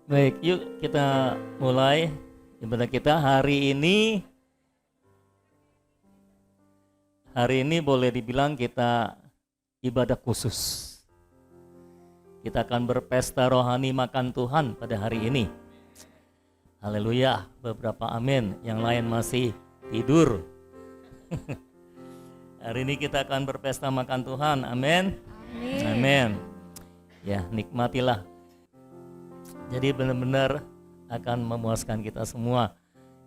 Baik, yuk kita mulai ibadah kita hari ini. Hari ini boleh dibilang kita ibadah khusus. Kita akan berpesta rohani makan Tuhan pada hari ini. Haleluya, beberapa amin, yang lain masih tidur. Hari ini kita akan berpesta makan Tuhan, amin. Amin. Ya, nikmatilah. Jadi benar-benar akan memuaskan kita semua.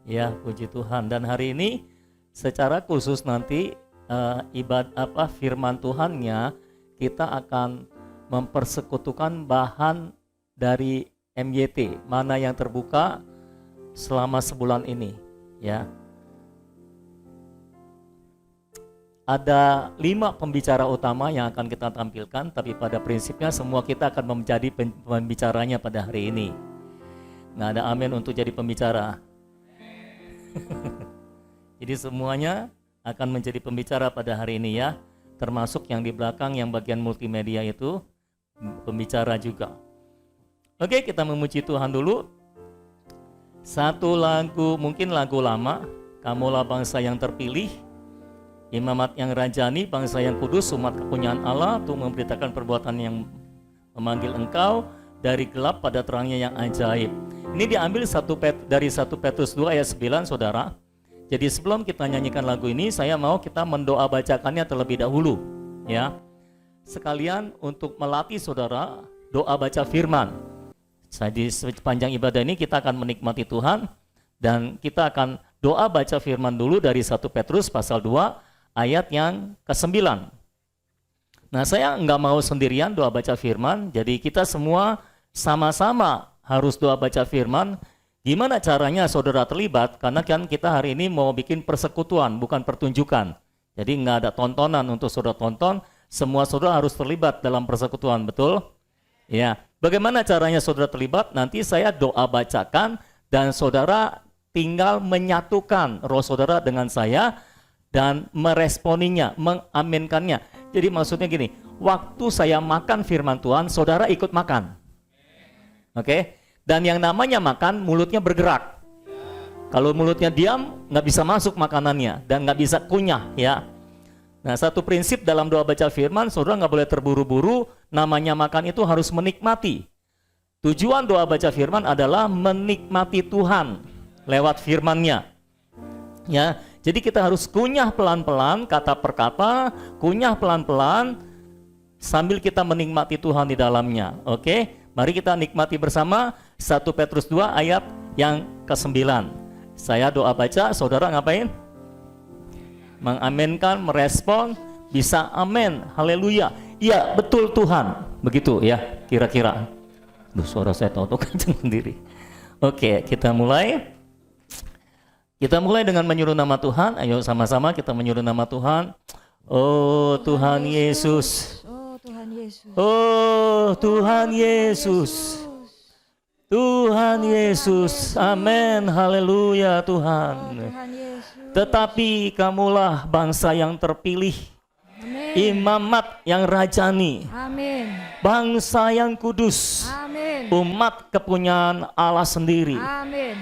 Ya, puji Tuhan. Dan hari ini secara khusus nanti firman Tuhannya kita akan mempersekutukan bahan dari MYT, mana yang terbuka selama sebulan ini, ya. Ada 5 pembicara utama yang akan kita tampilkan, tapi pada prinsipnya semua kita akan menjadi pembicaranya pada hari ini. Nggak ada amin untuk jadi pembicara. Jadi semuanya akan menjadi pembicara pada hari ini, ya. Termasuk yang di belakang, yang bagian multimedia itu pembicara juga. Oke, kita memuji Tuhan dulu. Satu lagu, mungkin lagu lama, Kamulah Bangsa Yang Terpilih, Imamat Yang Rajani, Bangsa Yang Kudus, Umat Kepunyaan Allah, untuk memberitakan perbuatan yang memanggil engkau dari gelap pada terangnya yang ajaib. Ini diambil dari 1 Petrus 2 ayat 9, saudara. Jadi sebelum kita nyanyikan lagu ini, saya mau kita mendoa bacakannya terlebih dahulu, ya. Sekalian untuk melatih saudara doa baca firman. Jadi sepanjang ibadah ini kita akan menikmati Tuhan, dan kita akan doa baca firman dulu dari 1 Petrus pasal 2 ayat yang ke-9. Nah, saya nggak mau sendirian doa baca firman, jadi kita semua sama-sama harus doa baca firman. Gimana caranya saudara terlibat? Karena kan kita hari ini mau bikin persekutuan, bukan pertunjukan. Jadi nggak ada tontonan untuk saudara tonton, semua saudara harus terlibat dalam persekutuan, betul? Ya. Bagaimana caranya saudara terlibat? Nanti saya doa bacakan dan saudara tinggal menyatukan roh saudara dengan saya dan meresponinya, mengaminkannya. Jadi maksudnya gini, waktu saya makan firman Tuhan, saudara ikut makan. Oke? Dan yang namanya makan, mulutnya bergerak. Kalau mulutnya diam, nggak bisa masuk makanannya dan nggak bisa kunyah, ya. Nah, satu prinsip dalam doa baca firman, saudara nggak boleh terburu-buru. Namanya makan itu harus menikmati. Tujuan doa baca firman adalah menikmati Tuhan lewat firman-Nya. Ya, jadi kita harus kunyah pelan-pelan, kata per kata, kunyah pelan-pelan sambil kita menikmati Tuhan di dalamnya. Oke, mari kita nikmati bersama 1 Petrus 2 ayat yang ke-9. Saya doa baca, saudara ngapain? Mengaminkan, merespon, bisa amin, haleluya. Iya, betul Tuhan. Begitu ya, kira-kira. Duh, suara saya tahu-tahu kenceng sendiri. Oke, kita mulai. Kita mulai dengan menyuruh nama Tuhan. Ayo sama-sama kita menyuruh nama Tuhan. Oh Tuhan Yesus. Oh Tuhan Yesus. Oh Tuhan Yesus. Tuhan Yesus. Amin. Haleluya Tuhan. Tuhan Yesus. Tetapi kamulah bangsa yang terpilih. Amin. Imamat yang rajani. Amin. Bangsa yang kudus. Amin. Umat kepunyaan Allah sendiri. Amin.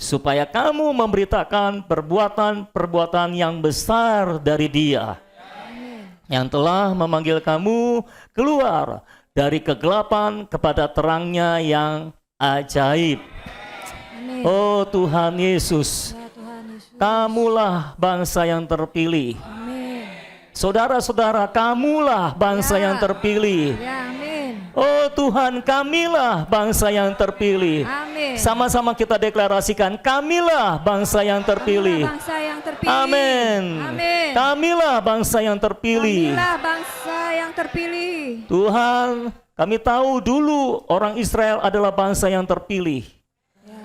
Supaya kamu memberitakan perbuatan-perbuatan yang besar dari Dia. Amin. Yang telah memanggil kamu keluar dari kegelapan kepada terangnya yang ajaib. Amin. Oh Tuhan Yesus, Ya Tuhan Yesus. kamulah bangsa yang terpilih. Amin. Saudara-saudara, kamulah bangsa yang terpilih. Ya amin. Oh Tuhan, kamilah bangsa yang terpilih. Amin. Sama-sama kita deklarasikan, kamilah bangsa yang terpilih. Kamilah bangsa yang terpilih. Amin. Amin. Kamilah bangsa yang terpilih. Kamilah bangsa yang terpilih. Tuhan, kami tahu dulu orang Israel adalah bangsa yang terpilih.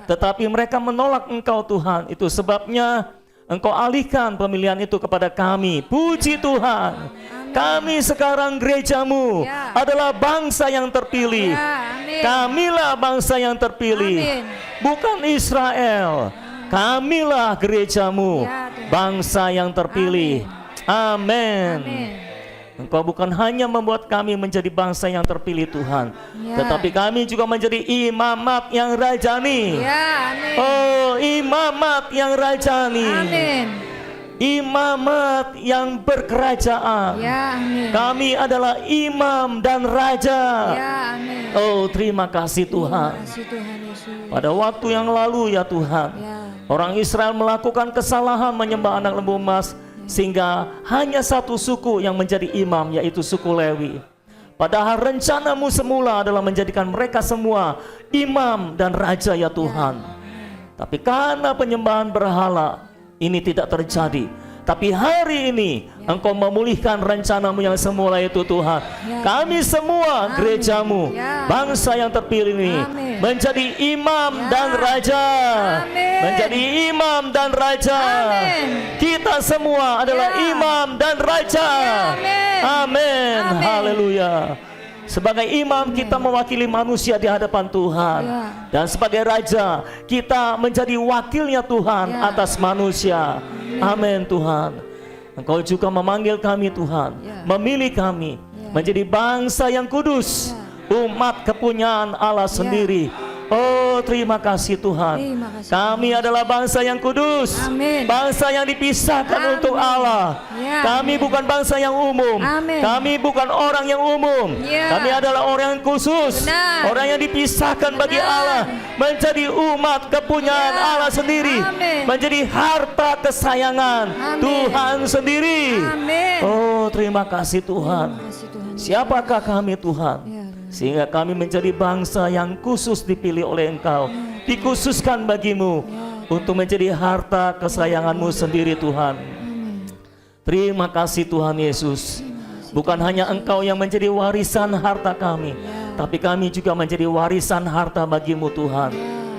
Tetapi mereka menolak Engkau Tuhan. Itu sebabnya Engkau alihkan pemilihan itu kepada kami. Puji Tuhan. Kami sekarang gerejamu Ya. adalah bangsa yang terpilih. Ya, amin. Kamilah bangsa yang terpilih. Amin. Bukan Israel. Kamilah gerejamu, Ya, Tuhan. bangsa yang terpilih. Amin. Amin. Engkau bukan hanya membuat kami menjadi bangsa yang terpilih Tuhan, Ya. tetapi kami juga menjadi imamat yang rajani. Ya, amin. Oh, imamat yang rajani. Amin. Imamat yang berkerajaan. Ya, amin. Kami adalah imam dan raja. Ya, amin. Oh, terima kasih Terima Tuhan. kasih Tuhan Yesus. Pada waktu yang lalu ya Tuhan, Ya. orang Israel melakukan kesalahan menyembah anak lembu emas, sehingga hanya satu suku yang menjadi imam, yaitu suku Lewi. Padahal rencanamu semula adalah menjadikan mereka semua imam dan raja ya Tuhan. Tapi karena penyembahan berhala ini tidak terjadi. Tapi hari ini Engkau memulihkan rencanamu yang semula itu Tuhan. Kami semua gerejamu, bangsa yang terpilih ini, menjadi imam dan raja. Menjadi imam dan raja. Kita semua adalah imam dan raja. Amin. Haleluya. Sebagai imam kita mewakili manusia di hadapan Tuhan. Dan sebagai raja kita menjadi wakilnya Tuhan atas manusia. Amin Tuhan. Engkau juga memanggil kami Tuhan, memilih kami menjadi bangsa yang kudus, umat kepunyaan Allah sendiri. Oh, terima kasih Tuhan. Terima kasih. Kami adalah bangsa yang kudus. Amin. Bangsa yang dipisahkan Amin. untuk Allah. Ya. Kami bukan bangsa yang umum. Amin. Kami bukan orang yang umum. Ya. Kami adalah orang yang khusus. Benar. Orang yang dipisahkan bagi Benar. Allah, menjadi umat kepunyaan Ya. Allah sendiri. Amin. Menjadi harta kesayangan Amin. Tuhan sendiri. Amin. Oh, terima kasih Tuhan. Terima kasih Tuhan. Siapakah kami Tuhan? Ya. Sehingga kami menjadi bangsa yang khusus dipilih oleh Engkau, dikhususkan bagimu untuk menjadi harta kesayanganmu sendiri Tuhan. Terima kasih Tuhan Yesus. Bukan hanya Engkau yang menjadi warisan harta kami, tapi kami juga menjadi warisan harta bagimu Tuhan.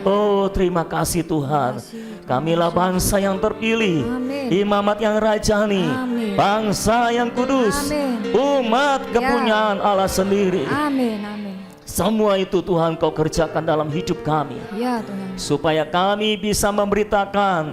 Oh, terima kasih Tuhan. Kamilah bangsa yang terpilih, imamat yang rajani, bangsa yang kudus, umat kepunyaan Allah sendiri. Amin. Amin. Semua itu Tuhan Kau kerjakan dalam hidup kami, Ya Tuhan. supaya kami bisa memberitakan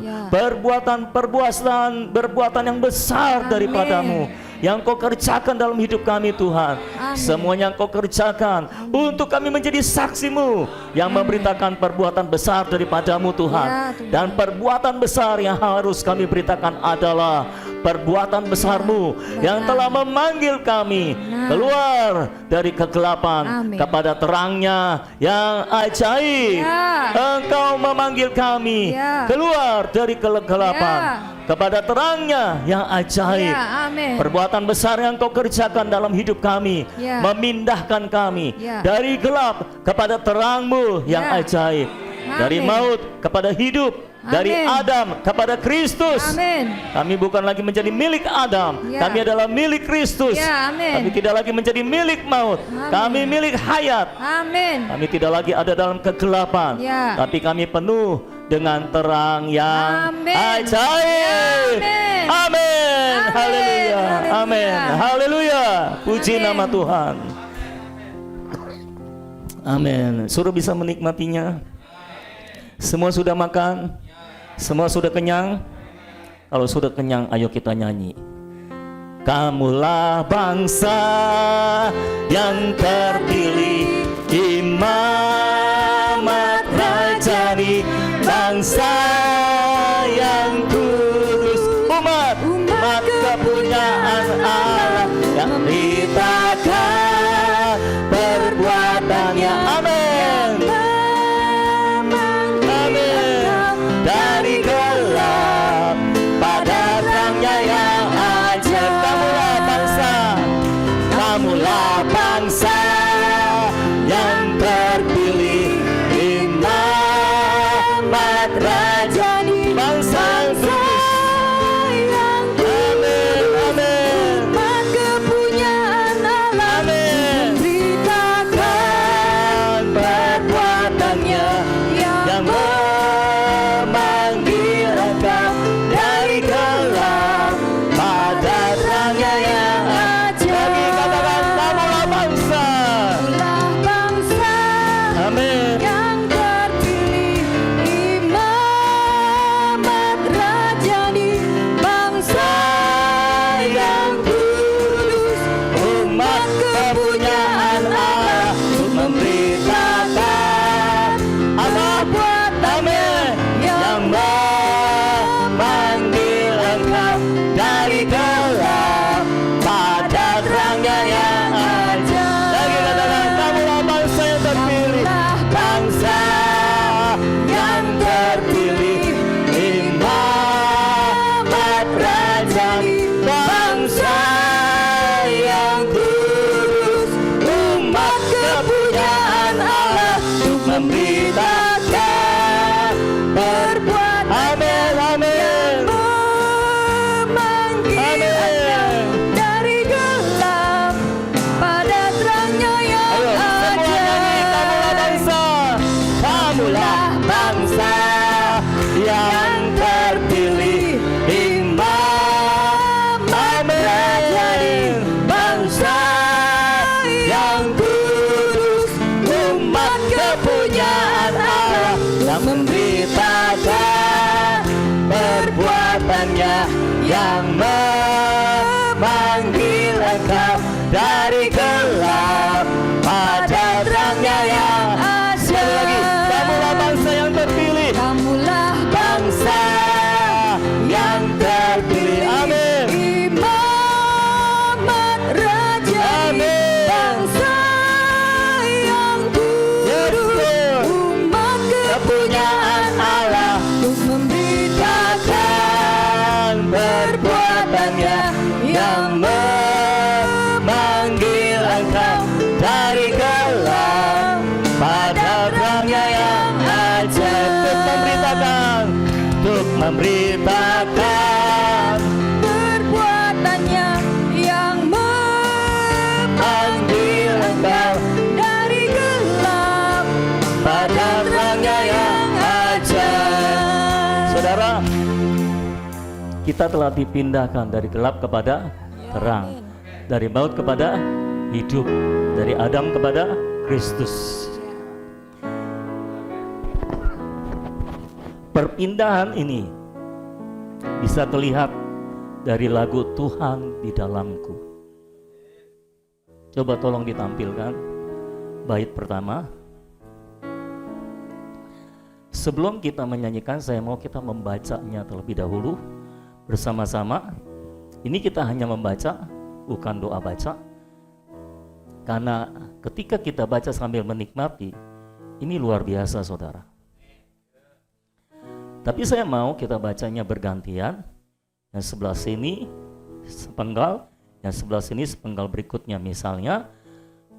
perbuatan yang besar daripadamu, yang Kau kerjakan dalam hidup kami Tuhan. Semuanya yang Kau kerjakan untuk kami menjadi saksi-Mu yang memberitakan perbuatan besar daripadamu Tuhan. Ya, Tuhan. Dan perbuatan besar yang harus kami beritakan adalah perbuatan besar-Mu yang telah memanggil kami keluar dari kegelapan Amin. kepada terangnya yang ajaib. Ya. Engkau memanggil kami Ya. keluar dari kegelapan kepada terangnya yang ajaib. Ya, amin. Perbuatan besar yang Kau kerjakan dalam hidup kami, Ya. memindahkan kami Ya. dari gelap kepada terang-Mu yang Ya. ajaib, dari Amin. maut kepada hidup, dari Amin. Adam kepada Kristus. Amin. Kami bukan lagi menjadi milik Adam, Ya. kami adalah milik Kristus. Ya, amin. Kami tidak lagi menjadi milik maut, Amin. kami milik hayat. Amin. Kami tidak lagi ada dalam kegelapan, Ya. tapi kami penuh dengan terang yang Amin. ajaib. Amin. Amin. Haleluya. Haleluya. Amin. Haleluya. Puji Amin. nama Tuhan. Amin. Suruh bisa menikmatinya. Semua sudah makan? Semua sudah kenyang? Kalau sudah kenyang, ayo kita nyanyi. Kamulah bangsa yang terpilih, imamat rajani, bangsa yang kudus, umat kepunyaan Allah yang beritakan perbuatannya. Amin. Amin. Dari gelap pada terangnya yang ajaib. Kamulah bangsa yang terpilih, imamat rajani, bangsa yang kudus. Amin. Amin. Umat kepunyaan Allah. Amin. Memberitakan Perbuatannya yang memanggil Engkau dari gelap pada terangnya yang ajaib. Kami katakan kamulah bangsa. Itulah bangsa Amin. yang terpilih, imamat rajani, bangsa yang kudus, Itulah bangsa yang terpilih, imam menjadi bangsa yang kudus, umat kepunyaan Allah, yang memberitakan perbuatannya, yang memanggil engkau dari gelap pada terangnya yang sekali lagi, kamulah bangsa yang terpilih, Kamulah bangsa yang terpilih. Amin. imamat raja, Amin. bangsa yang kudus, Yes, umat kepunyaan Allah, untuk memberitakan takkan perbuatannya, yang memanggil engkau dari gelap pada terangnya yang ajaib. Untuk memberitakan perbuatannya, yang memanggil engkau dari gelap pada terangnya yang ajaib. Saudara, kita telah dipindahkan dari gelap kepada terang, dari maut kepada hidup, dari Adam kepada Kristus. Perpindahan ini bisa terlihat dari lagu Tuhan di Dalamku. Coba tolong ditampilkan bait pertama. Sebelum kita menyanyikan, saya mau kita membacanya terlebih dahulu bersama-sama. Ini kita hanya membaca, bukan doa baca. Karena ketika kita baca sambil menikmati, ini luar biasa, saudara. Tapi saya mau kita bacanya bergantian. Yang sebelah sini sepenggal, yang sebelah sini sepenggal berikutnya. Misalnya,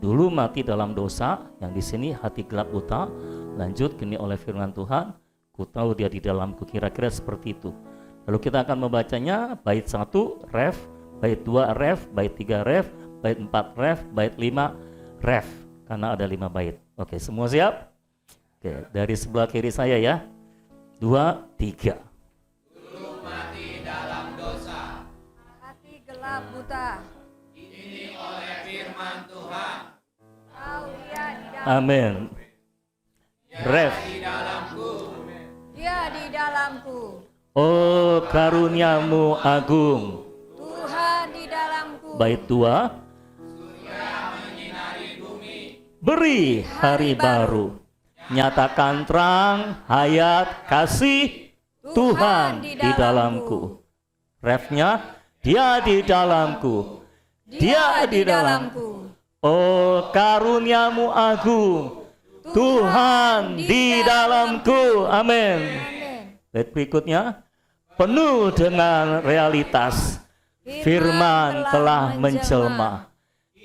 dulu mati dalam dosa, yang di sini hati gelap buta, lanjut kini oleh firman Tuhan, ku tahu dia di dalamku. Kira-kira seperti itu. Lalu kita akan membacanya bait 1 ref, bait 2 ref, bait 3 ref, bait 4 ref, bait 5 ref. Karena ada 5 bait. Oke, semua siap? Oke, dari sebelah kiri saya ya. 2, 3. Dulu mati dalam dosa, hati gelap buta, ini oleh firman Tuhan. tahu dia di dalam, Amin. Ref. Di dalamku, dia di dalamku, Oh, karuniamu agung. Tuhan di dalamku, Bait 2. Beri hari baru. Nyatakan terang, hayat, kasih Tuhan di dalamku. Refnya, dia di dalamku. Dia di dalamku. Oh, karuniamu agung. Tuhan di dalamku. Amin. Bait berikutnya, penuh dengan realitas. Firman telah menjelma.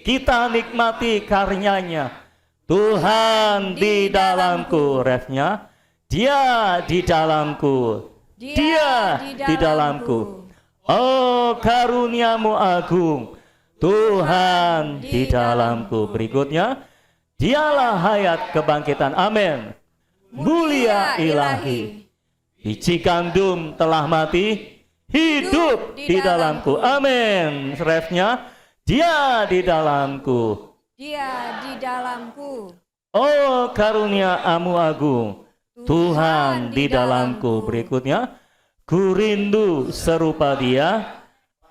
Kita nikmati karyanya. Tuhan di dalamku. Refnya, dia di dalamku. Dia di dalamku. Oh, karuniamu agung. Tuhan di dalamku. Berikutnya, dialah hayat kebangkitan. Amin. Mulia ilahi. Biji gandum telah mati, hidup di dalamku. Amin. Refnya, dia di dalamku. dia di dalamku, Oh, karunia-Mu agung, Tuhan di dalamku. Berikutnya, ku rindu serupa Dia,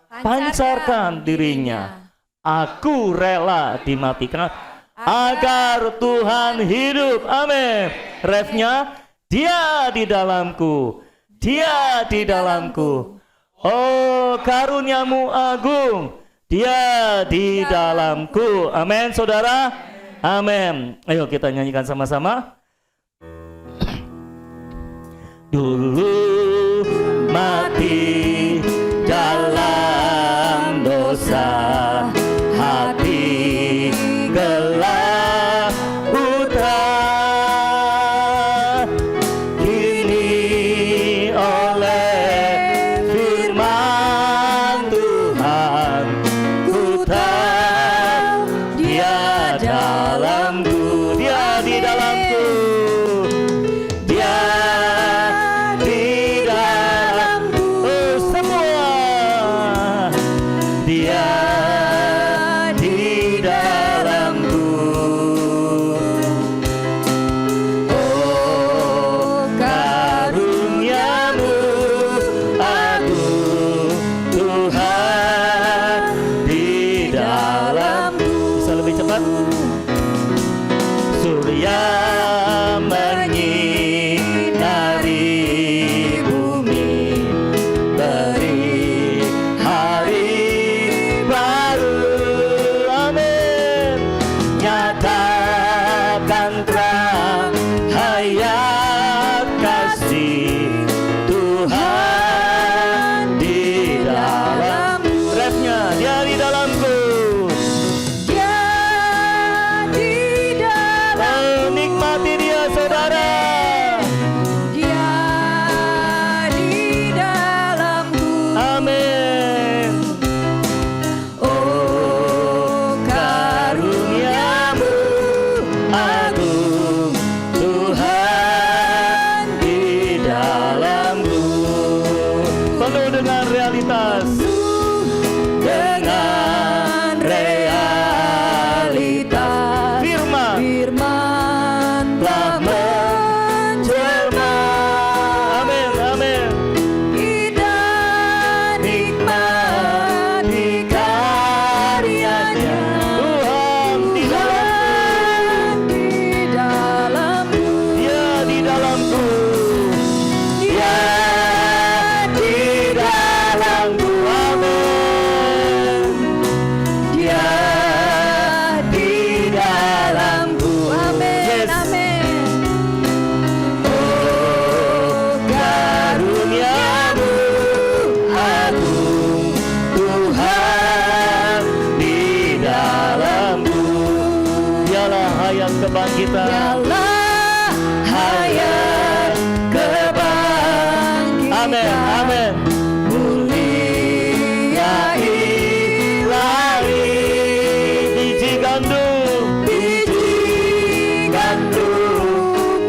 pancarkan dirinya. Aku rela dimatikan agar Tuhan hidup. Amin. Refnya, dia di dalamku. Dia di dalamku. Oh, karuniamu agung. Dia di dalamku. Amin, saudara. Amin. Ayo kita nyanyikan sama-sama. Dulu mati dalam dosa, hati gelap buta, kini oleh firman Tuhan ku tahu Dia dalamku, Dia di dalamku.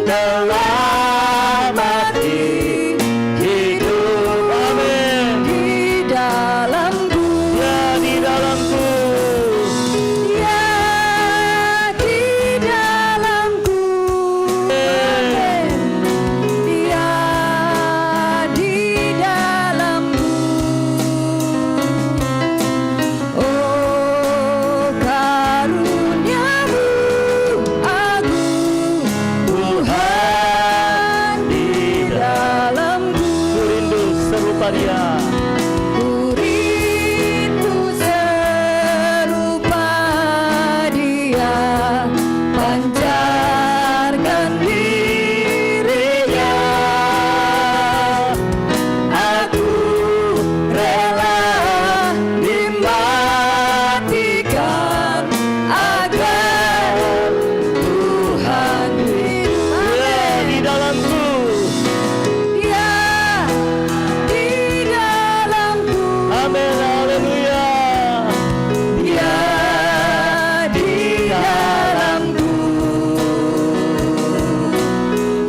dalam hati hidup. Amin. Di dalamku, Dia di dalamku. Dia di dalamku. Amin. Dia di dalamku. Oh, karuniamu agung, Tuhan di dalamku. Ku rindu serupa Dia. Ku rindu serupa Dia, pancarkan dirinya. Aku rela dimatikan agar Tuhan hidup. Dia di dalamku. Dia di dalamku. Amin. Haleluya. Dia di dalamku.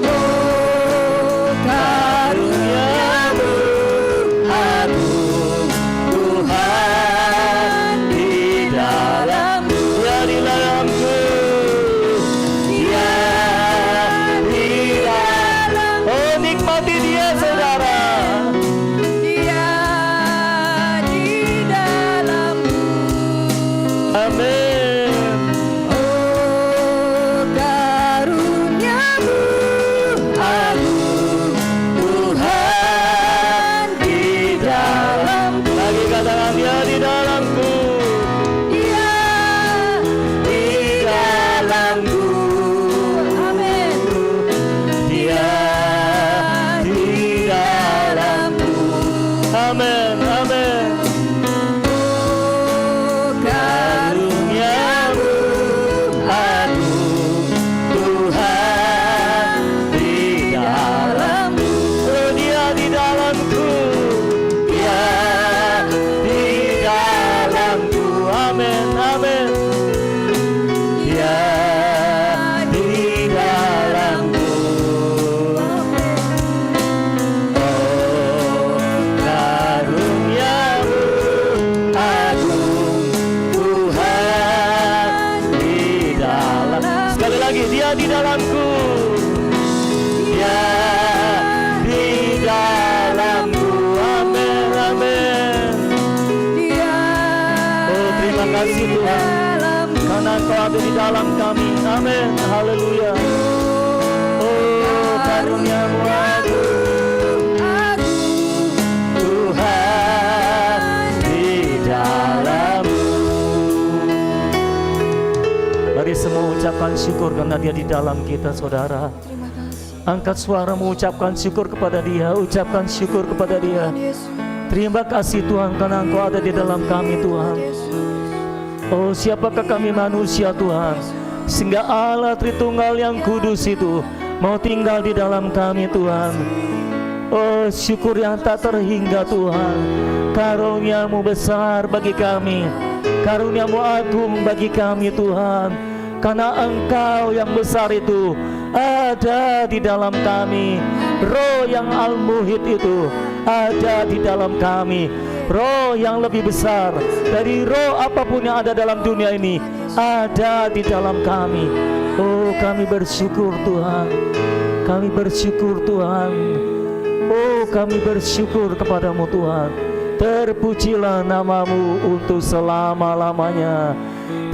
Oh, karuniamu agung, Tuhan di dalamku. Dia di dalamku. Dia di dalamku. Oh, nikmati Dia, saudara. Dia di dalamku. Amin. Oh, karuniamu agung, Tuhan di dalamku. Lagi katakan Dia di dalamku. Dia di dalamku. Amin. Dia di dalamku. Amin. Amin. Oh, karuniamu Agung Tuhan di dalamku. Oh, Dia di dalamku. Dia di dalamku. Amin. Amin. Dia di dalamku. Oh, karuniamu agung Tuhan di dalam. Sekali lagi, Dia di dalamku. Dia di dalamku. Amin. Amin. Dia Oh, terima kasih Tuhan, karena Engkau ada di dalam kami. Amin. Haleluya. Oh, karuniamu agung Tuhan di dalamku. Mari semua ucapkan syukur karena Dia di dalam kita, saudara. Terima kasih Angkat suara mengucapkan syukur kepada Dia. Ucapkan syukur kepada Dia. Yesus. Terima kasih Tuhan karena Engkau ada di dalam kami, Tuhan. Oh, siapakah kami manusia, Tuhan, sehingga Allah Tritunggal yang kudus itu mau tinggal di dalam kami, Tuhan. Oh, syukur yang tak terhingga, Tuhan. Karunia-Mu besar bagi kami, karunia-Mu agung bagi kami, Tuhan. Karena Engkau yang besar itu ada di dalam kami. Roh yang al-muhid itu ada di dalam kami. Roh yang lebih besar dari roh apapun yang ada dalam dunia ini ada di dalam kami. Oh, kami bersyukur Tuhan. Kami bersyukur Tuhan. Oh, kami bersyukur kepadamu Tuhan. Terpujilah namamu untuk selama-lamanya.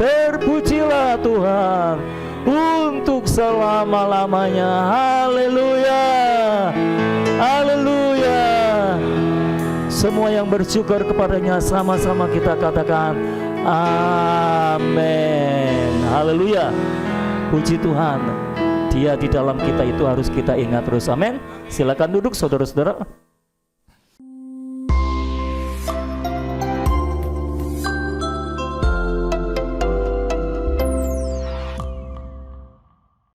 Terpujilah Tuhan untuk selama-lamanya. Haleluya. Haleluya. Semua yang bersyukur kepadanya sama-sama kita katakan amin. Haleluya. Puji Tuhan. Dia di dalam kita itu harus kita ingat terus. Amin. Silakan duduk saudara-saudara.